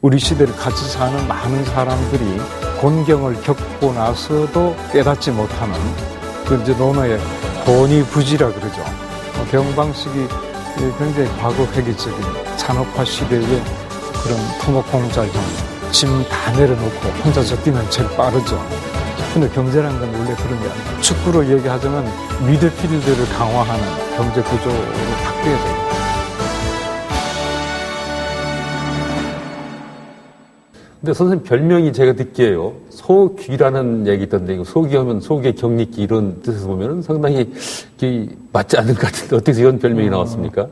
우리 시대를 같이 사는 많은 사람들이 곤경을 겪고 나서도 깨닫지 못하는 그 이제 논어의 권위부지라 그러죠. 병방식이 굉장히 과거 회기적인 산업화 시대의 그런 토목공작형 짐 다 내려놓고 혼자서 뛰면 제일 빠르죠. 근데 경제라는 건 원래 그런 게 아니에요. 축구로 얘기하자면 미드필드를 강화하는 경제 구조로 바뀌어야 돼요. 근데 선생님 별명이 제가 듣기에요. 소귀라는 얘기 있던데, 소귀하면 속의 격리기 이런 뜻에서 보면 상당히 맞지 않는 것 같은데 어떻게 이런 별명이 나왔습니까?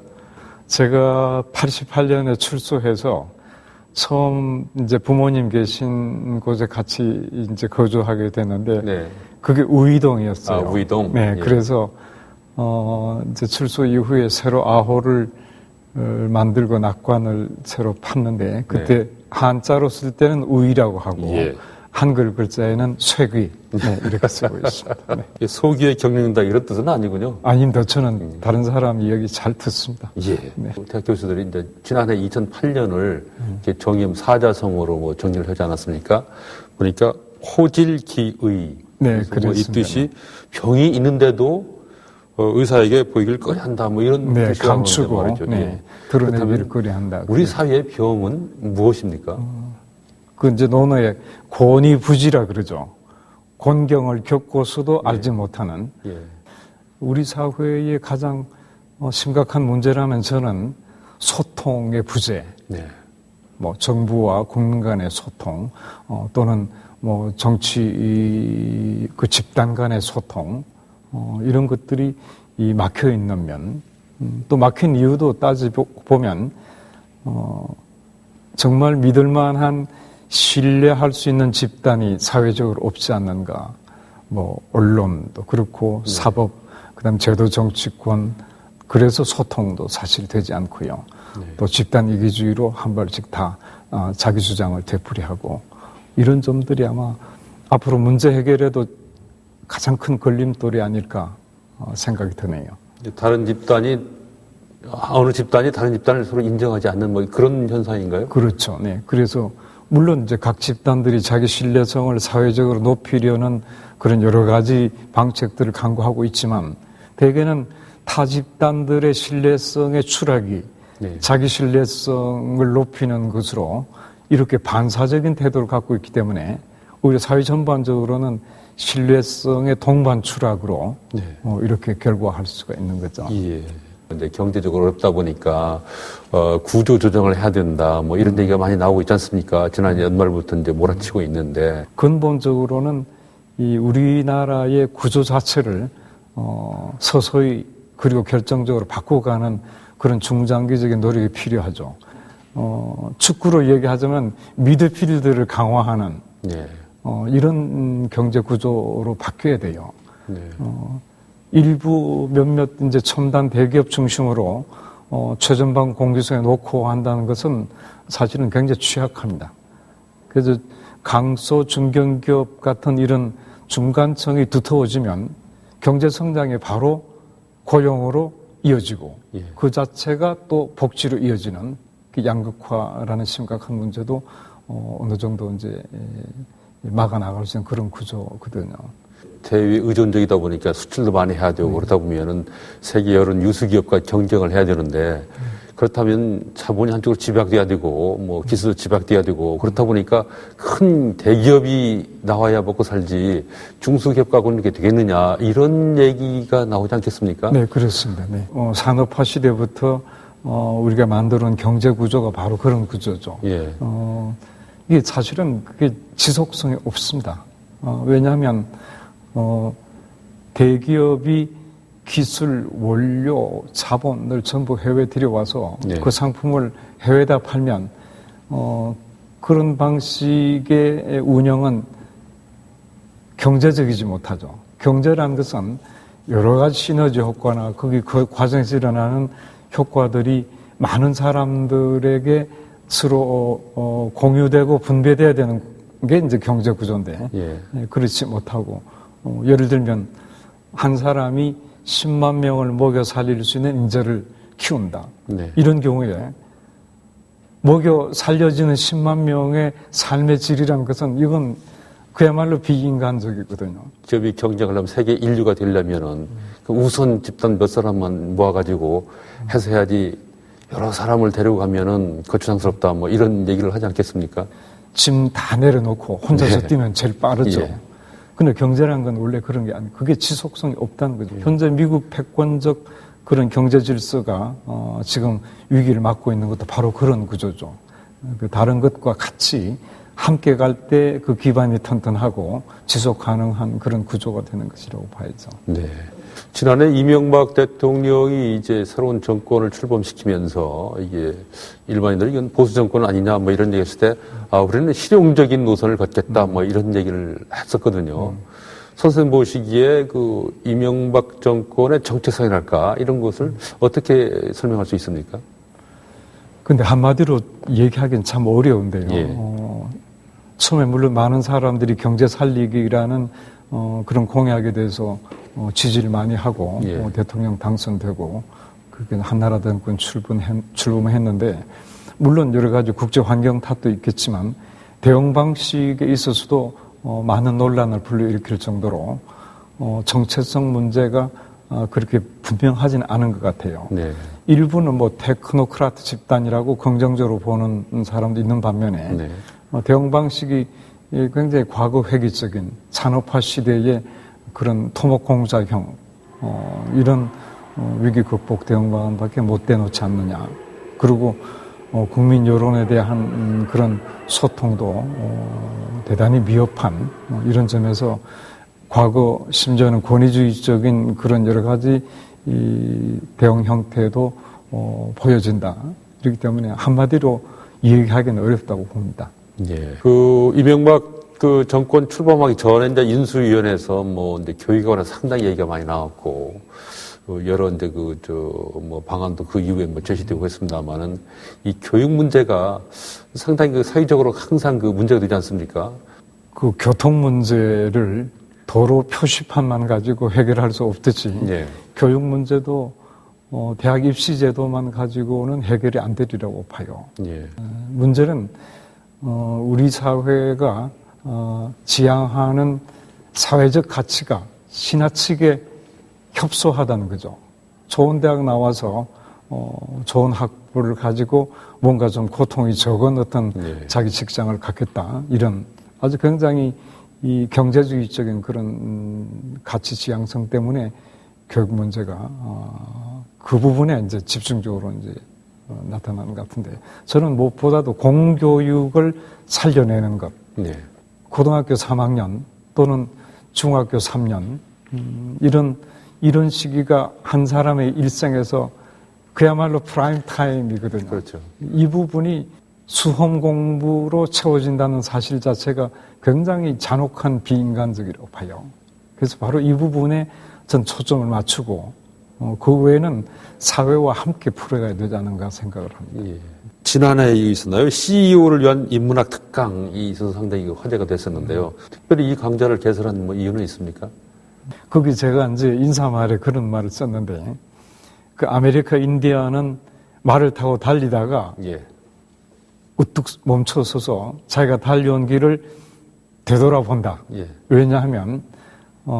제가 88년에 출소해서 처음 이제 부모님 계신 곳에 같이 이제 거주하게 됐는데, 네. 그게 우이동이었어요. 아, 우이동? 네. 예. 그래서, 이제 출소 이후에 새로 아호를 만들고 낙관을 새로 팠는데, 그때 네. 한자로 쓸 때는 우이라고 하고, 예. 한글 글자에는 쇠귀, 네, 이렇게 쓰고 있습니다. 네. 소귀에 격리는다 이런 뜻은 아니군요. 아닙니다. 저는 다른 사람 이야기 잘 듣습니다. 예. 네. 대학 교수들이 이제 지난해 2008년을 정의음 사자성어로 뭐 정리를 하지 않았습니까? 보니까 호질기의. 네, 그랬습니다. 뭐 이 뜻이 병이 있는데도 의사에게 보이기를 꺼려한다, 뭐 이런 네, 뜻이라고 감추고, 말이죠. 네, 드러내기를 꺼려한다. 우리 사회의 병은 무엇입니까? 그 이제 논어의 권위부지라 그러죠. 곤경을 겪고서도 네. 알지 못하는 예. 우리 사회의 가장 심각한 문제라면 저는 소통의 부재, 네. 뭐 정부와 국민 간의 소통, 또는 뭐 정치 그 집단 간의 소통, 이런 것들이 이 막혀 있는 면, 또 막힌 이유도 따져보면 정말 믿을만한 신뢰할 수 있는 집단이 사회적으로 없지 않는가. 뭐 언론도 그렇고 네. 사법, 그다음 제도 정치권, 그래서 소통도 사실 되지 않고요. 네. 또 집단 이기주의로 한 발씩 다 자기 주장을 되풀이하고 이런 점들이 아마 앞으로 문제 해결에도 가장 큰 걸림돌이 아닐까 생각이 드네요. 다른 집단이 어느 집단이 다른 집단을 서로 인정하지 않는 뭐 그런 현상인가요? 그렇죠. 네. 그래서 물론 이제 각 집단들이 자기 신뢰성을 사회적으로 높이려는 그런 여러 가지 방책들을 강구하고 있지만 대개는 타 집단들의 신뢰성의 추락이 네. 자기 신뢰성을 높이는 것으로 이렇게 반사적인 태도를 갖고 있기 때문에 오히려 사회 전반적으로는 신뢰성의 동반 추락으로 네. 이렇게 결과할 수가 있는 거죠. 예. 근데 경제적으로 어렵다 보니까 구조 조정을 해야 된다 뭐 이런 얘기가 많이 나오고 있지 않습니까? 지난 연말부터 이제 몰아치고 있는데 근본적으로는 이 우리나라의 구조 자체를 서서히 그리고 결정적으로 바꿔가는 그런 중장기적인 노력이 필요하죠. 축구로 얘기하자면 미드필드를 강화하는 네. 이런 경제 구조로 바뀌어야 돼요. 네. 일부 몇몇 이제 첨단 대기업 중심으로 최전방 공기성에 놓고 한다는 것은 사실은 굉장히 취약합니다. 그래서 강소 중견기업 같은 이런 중간층이 두터워지면 경제 성장이 바로 고용으로 이어지고 예. 그 자체가 또 복지로 이어지는 그 양극화라는 심각한 문제도 어느 정도 이제 막아 나갈 수 있는 그런 구조거든요. 대외 의존적이다 보니까 수출도 많이 해야 되고 그러다 보면은 세계 여러 유수기업과 경쟁을 해야 되는데 그렇다면 자본이 한쪽으로 집약돼야 되고 뭐 기술도 집약돼야 되고 그렇다 보니까 큰 대기업이 나와야 먹고 살지 중소기업하고는 이렇게 되겠느냐 이런 얘기가 나오지 않겠습니까? 네, 그렇습니다. 네. 산업화 시대부터 우리가 만들어온 경제 구조가 바로 그런 구조죠. 예. 이게 사실은 그게 지속성이 없습니다. 왜냐하면 대기업이 기술, 원료, 자본을 전부 해외에 들여와서 네. 그 상품을 해외에다 팔면 그런 방식의 운영은 경제적이지 못하죠. 경제라는 것은 여러 가지 시너지 효과나 거기 그 과정에서 일어나는 효과들이 많은 사람들에게 서로 공유되고 분배돼야 되는 게 이제 경제 구조인데 예. 그렇지 못하고 예를 들면 한 사람이 10만 명을 먹여 살릴 수 있는 인재를 키운다. 네. 이런 경우에 먹여 살려지는 10만 명의 삶의 질이라는 것은 이건 그야말로 비인간적이거든요. 기업이 경쟁을 하면 세계 인류가 되려면은 그 우선 집단 몇 사람만 모아가지고 해서 해야지 여러 사람을 데리고 가면은 거추장스럽다 뭐 이런 얘기를 하지 않겠습니까? 짐 다 내려놓고 혼자서 네. 뛰면 제일 빠르죠. 예. 근데 경제라는 건 원래 그런 게 아니고 그게 지속성이 없다는 거죠. 현재 미국 패권적 그런 경제 질서가 지금 위기를 맞고 있는 것도 바로 그런 구조죠. 그 다른 것과 같이 함께 갈 때 그 기반이 튼튼하고 지속 가능한 그런 구조가 되는 것이라고 봐야죠. 네. 지난해 이명박 대통령이 이제 새로운 정권을 출범시키면서 이게 일반인들이 이건 보수 정권 아니냐 뭐 이런 얘기 했을 때 우리는 실용적인 노선을 걷겠다 뭐 이런 얘기를 했었거든요. 선생님 보시기에 그 이명박 정권의 정체성이랄까 이런 것을 어떻게 설명할 수 있습니까? 근데 한마디로 얘기하기는 참 어려운데요. 예. 처음에 물론 많은 사람들이 경제 살리기라는 그런 공약에 대해서 지지를 많이 하고 예. 대통령 당선되고 그게 한나라 정권 출범했는데 물론 여러 가지 국제 환경 탓도 있겠지만 대응 방식에 있어서도 많은 논란을 불러일으킬 정도로 정체성 문제가 그렇게 분명하지는 않은 것 같아요. 네. 일부는 뭐 테크노크라트 집단이라고 긍정적으로 보는 사람도 있는 반면에 네. 대응 방식이 굉장히 과거 회귀적인 산업화 시대의 그런 토목공작형 이런 위기 극복 대응 방안밖에 못 대놓지 않느냐. 그리고 국민 여론에 대한 그런 소통도 대단히 미흡한 이런 점에서 과거 심지어는 권위주의적인 그런 여러 가지 이 대응 형태도 보여진다. 그렇기 때문에 한마디로 이야기하기는 어렵다고 봅니다. 예. 그 이명박 그 정권 출범하기 전에 이제 인수위원회에서 뭐 이제 교육에 관해 상당히 얘기가 많이 나왔고 여러 이제 뭐 방안도 그 이후에 뭐 제시되고 했습니다만은 이 교육 문제가 상당히 그 사회적으로 항상 그 문제가 되지 않습니까? 그 교통 문제를 도로 표시판만 가지고 해결할 수 없듯이 예. 교육 문제도 대학 입시 제도만 가지고는 해결이 안 되리라고 봐요. 예. 문제는 우리 사회가 지향하는 사회적 가치가 지나치게 협소하다는 거죠. 좋은 대학 나와서 좋은 학부를 가지고 뭔가 좀 고통이 적은 어떤 네. 자기 자기 직장을 갖겠다. 이런 아주 굉장히 이 경제주의적인 그런 가치 지향성 때문에 교육 문제가 그 부분에 이제 집중적으로 이제 나타나는 것 같은데 저는 무엇보다도 공교육을 살려내는 것. 네. 고등학교 3학년 또는 중학교 3년 이런 시기가 한 사람의 일생에서 그야말로 프라임 타임이거든요. 그렇죠. 이 부분이 수험 공부로 채워진다는 사실 자체가 굉장히 잔혹한 비인간적이라고 봐요. 그래서 바로 이 부분에 전 초점을 맞추고 그 외에는 사회와 함께 풀어가야 되지 않은가 생각을 합니다. 예. 지난해에 있었나요? CEO를 위한 인문학 특강이 있어서 상당히 화제가 됐었는데요. 특별히 이 강좌를 개설한 뭐 이유는 있습니까? 거기 제가 이제 인사말에 그런 말을 썼는데 그 아메리카 인디아는 말을 타고 달리다가 예. 우뚝 멈춰서서 자기가 달려온 길을 되돌아본다. 예. 왜냐하면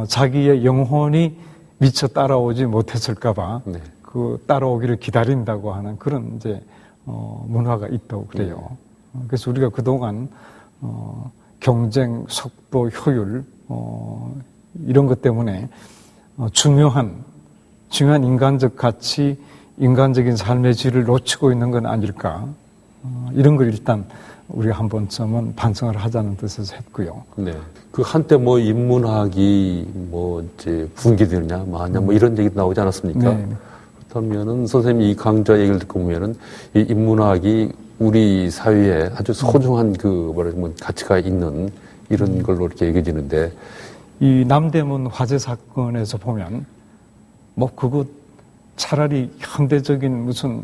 자기의 영혼이 미처 따라오지 못했을까봐 네. 그 따라오기를 기다린다고 하는 그런 이제 문화가 있다고 그래요. 그래서 우리가 그동안 경쟁, 속도, 효율 이런 것 때문에 중요한 인간적 가치, 인간적인 삶의 질을 놓치고 있는 건 아닐까. 이런 걸 일단 우리가 한 번쯤은 반성을 하자는 뜻에서 했고요. 네. 그 한때 뭐 인문학이 뭐 이제 붕괴되느냐, 마냐 뭐 이런 얘기 나오지 않았습니까? 네. 그렇다면은 선생님이 이 강좌 얘기를 듣고 보면은 이 인문학이 우리 사회에 아주 소중한 그 뭐라면 가치가 있는 이런 걸로 이렇게 여겨지는데 이 남대문 화재 사건에서 보면 뭐 그거 차라리 현대적인 무슨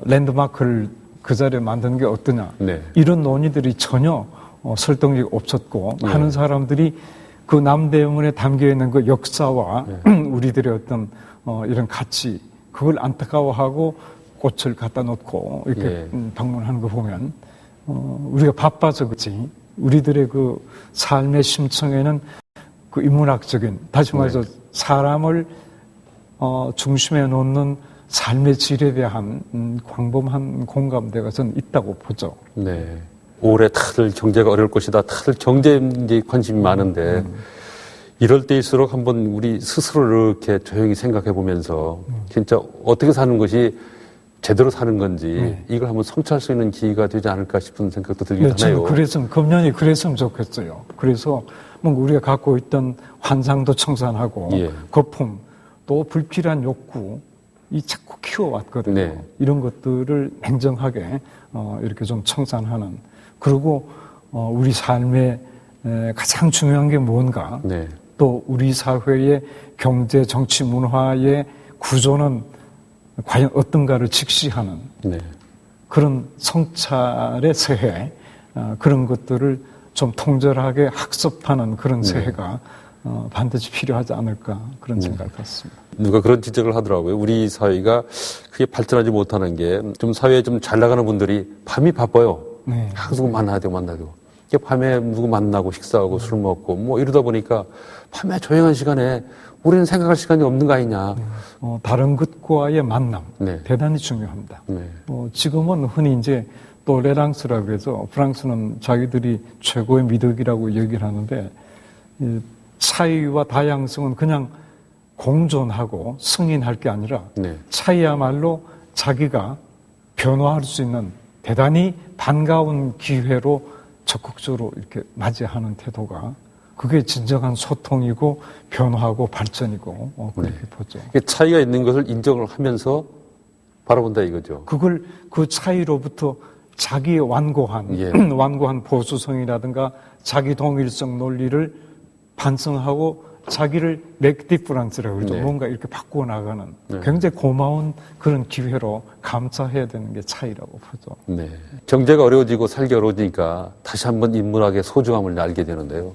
랜드마크를 그 자리에 만드는 게 어떠냐. 네. 이런 논의들이 전혀 설득력이 없었고 네. 많은 사람들이 그 남대문에 담겨있는 그 역사와 네. 우리들의 어떤 이런 가치 그걸 안타까워하고 꽃을 갖다 놓고 이렇게 예. 방문하는 거 보면 우리가 바빠서 그렇지 우리들의 그 삶의 심층에는 그 인문학적인 다시 말해서 사람을 중심에 놓는 삶의 질에 대한 광범한 공감대가 저는 있다고 보죠. 네. 올해 다들 경제가 어려울 것이다. 다들 경제에 관심이 많은데 이럴 때일수록 한번 우리 스스로 이렇게 조용히 생각해 보면서 진짜 어떻게 사는 것이 제대로 사는 건지 이걸 한번 성찰할 수 있는 기회가 되지 않을까 싶은 생각도 들긴 하네요. 저는 그랬으면 금년이 그랬으면 좋겠어요. 그래서 뭔가 우리가 갖고 있던 환상도 청산하고 거품 또 불필요한 욕구 이 자꾸 키워왔거든요. 네. 이런 것들을 냉정하게 이렇게 좀 청산하는 그리고 우리 삶의 가장 중요한 게 뭔가 네. 또 우리 사회의 경제, 정치, 문화의 구조는 과연 어떤가를 직시하는 네. 그런 성찰의 새해 그런 것들을 좀 통절하게 학습하는 그런 새해가 반드시 필요하지 않을까 그런 생각을 갖습니다. 누가 그런 지적을 하더라고요. 우리 사회가 크게 발전하지 못하는 게 좀 사회에 좀 잘 나가는 분들이 밤이 바빠요. 네. 누구 만나야 되고 만나야 되고. 밤에 누구 만나고 식사하고 술 먹고 뭐 이러다 보니까 밤에 조용한 시간에 우리는 생각할 시간이 없는 거 아니냐. 다른 것과의 만남 네. 대단히 중요합니다. 네. 지금은 흔히 이제 톨레랑스라고 해서 프랑스는 자기들이 최고의 미덕이라고 얘기를 하는데 차이와 다양성은 그냥 공존하고 승인할 게 아니라 네. 차이야말로 자기가 변화할 수 있는 대단히 반가운 기회로 적극적으로 이렇게 맞이하는 태도가 그게 진정한 소통이고 변화하고 발전이고 그렇게 보죠. 차이가 있는 것을 인정을 하면서 바라본다 이거죠. 그걸 그 차이로부터 자기의 완고한 완고한 보수성이라든가 자기 동일성 논리를 반성하고 자기를 맥 디프런스라고 그러죠. 뭔가 이렇게 바꾸어 나가는 굉장히 고마운 그런 기회로 감사해야 되는 게 차이라고 보죠. 네. 경제가 어려워지고 살기 어려워지니까 다시 한번 인문학의 소중함을 알게 되는데요.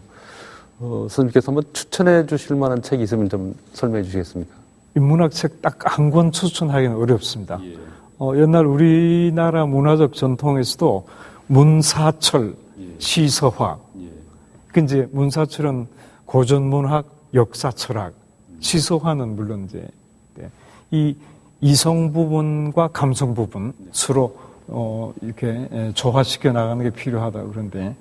선생님께서 한번 추천해 주실 만한 책이 있으면 좀 설명해 주시겠습니까? 인문학 책 딱 한 권 추천하기는 어렵습니다. 옛날 우리나라 문화적 전통에서도 문사철, 시서화. 이제 문사철은 고전문학, 역사철학, 시서화는 물론 이제 이 이성 부분과 감성 부분 서로 이렇게 조화시켜 나가는 게 필요하다 그런데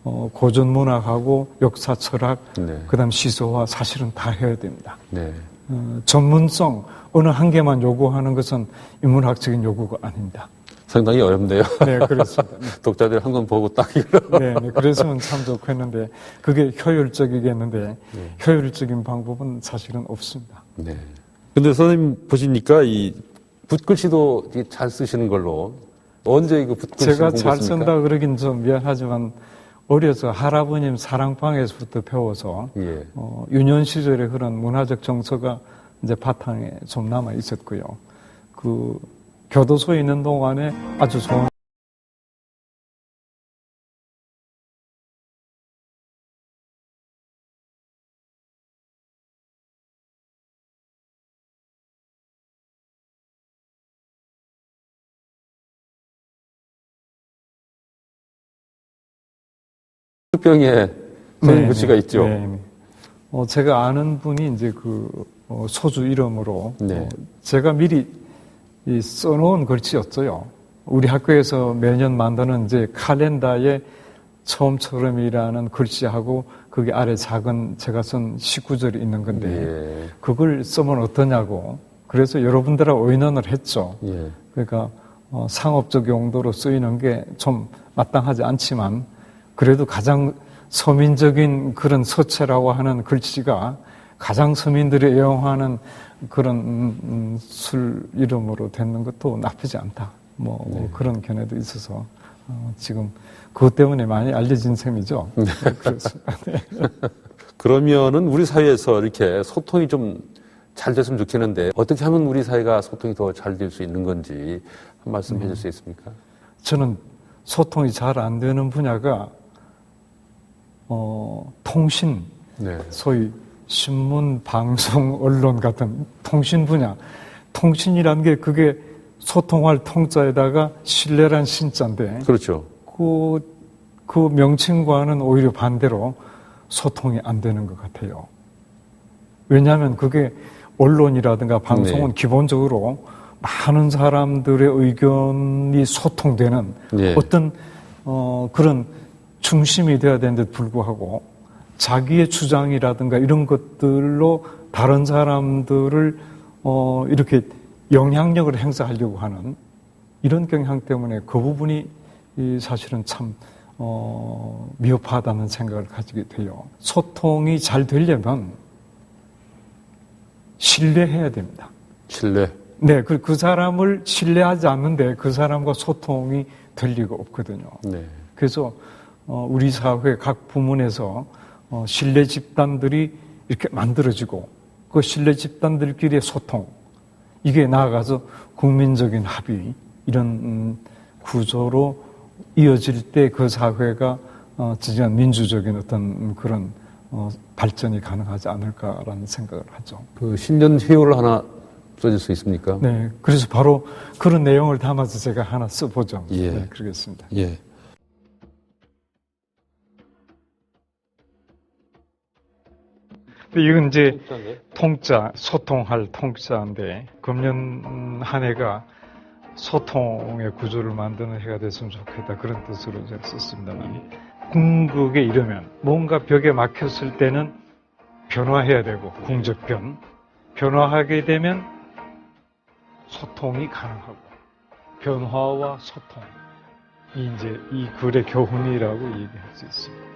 고전문학하고 역사철학, 그다음 시서화 사실은 다 해야 됩니다. 네. 전문성 어느 한 개만 요구하는 것은 인문학적인 요구가 아닙니다. 상당히 어렵네요. 네, 그렇습니다. 독자들이 한 권 보고 딱 네, 그랬으면 참 좋겠는데 그게 효율적이겠는데 효율적인 방법은 사실은 없습니다. 네. 근데 선생님 보시니까 이 붓글씨도 잘 쓰시는 걸로 언제 이거 붓글씨 제가 잘 공부했습니까? 쓴다 그러긴 좀 미안하지만 어려서 할아버님 사랑방에서부터 배워서 유년 시절에 그런 문화적 정서가 이제 바탕에 좀 남아 있었고요. 그 교도소에 있는 동안에 아주 좋은 병에 글씨가 있죠. 네. 제가 아는 분이 이제 그 소주 이름으로 제가 미리 써놓은 글씨였어요. 우리 학교에서 매년 만드는 이제 칼렌다에 처음처럼이라는 글씨하고 거기 아래 작은 제가 쓴 19절이 있는 건데 그걸 쓰면 어떠냐고. 그래서 여러분들하고 의논을 했죠. 그러니까 상업적 용도로 쓰이는 게 좀 마땅하지 않지만 그래도 가장 서민적인 그런 서체라고 하는 글씨가 가장 서민들이 애용하는 그런 술 이름으로 되는 것도 나쁘지 않다. 그런 견해도 있어서 지금 그것 때문에 많이 알려진 셈이죠. 그렇습니다. 네. 그러면은 우리 사회에서 이렇게 소통이 좀 잘 됐으면 좋겠는데 어떻게 하면 우리 사회가 소통이 더 잘 될 수 있는 건지 한 말씀 해줄 수 있습니까? 저는 소통이 잘 안 되는 분야가 통신, 소위 신문, 방송, 언론 같은 통신 분야. 통신이라는 게 그게 소통할 통자에다가 신뢰란 신자인데 그렇죠. 그 명칭과는 오히려 반대로 소통이 안 되는 것 같아요. 왜냐하면 그게 언론이라든가 방송은 네. 기본적으로 많은 사람들의 의견이 소통되는 네. 어떤 그런 중심이 되어야 되는데도 불구하고 자기의 주장이라든가 이런 것들로 다른 사람들을 이렇게 영향력을 행사하려고 하는 이런 경향 때문에 그 부분이 사실은 참 미흡하다는 생각을 가지게 돼요. 소통이 잘 되려면 신뢰해야 됩니다. 신뢰. 네, 그 사람을 신뢰하지 않는데 그 사람과 소통이 될 리가 없거든요. 네. 그래서 우리 사회 각 부문에서 신뢰 집단들이 이렇게 만들어지고 그 신뢰 집단들끼리의 소통 이게 나아가서 국민적인 합의 이런 구조로 이어질 때 그 사회가 진정한 민주적인 어떤 그런 발전이 가능하지 않을까라는 생각을 하죠. 그 신년 회요를 하나 써줄 수 있습니까? 네, 그래서 바로 그런 내용을 담아서 제가 하나 써보죠. 예. 네, 그러겠습니다. 예. 이건 이제 통자, 소통할 통자인데 금년 한 해가 소통의 구조를 만드는 해가 됐으면 좋겠다 그런 뜻으로 제가 썼습니다만 궁극에 이르면 뭔가 벽에 막혔을 때는 변화해야 되고 궁적변 변화하게 되면 소통이 가능하고 변화와 소통이 이제 이 글의 교훈이라고 얘기할 수 있습니다.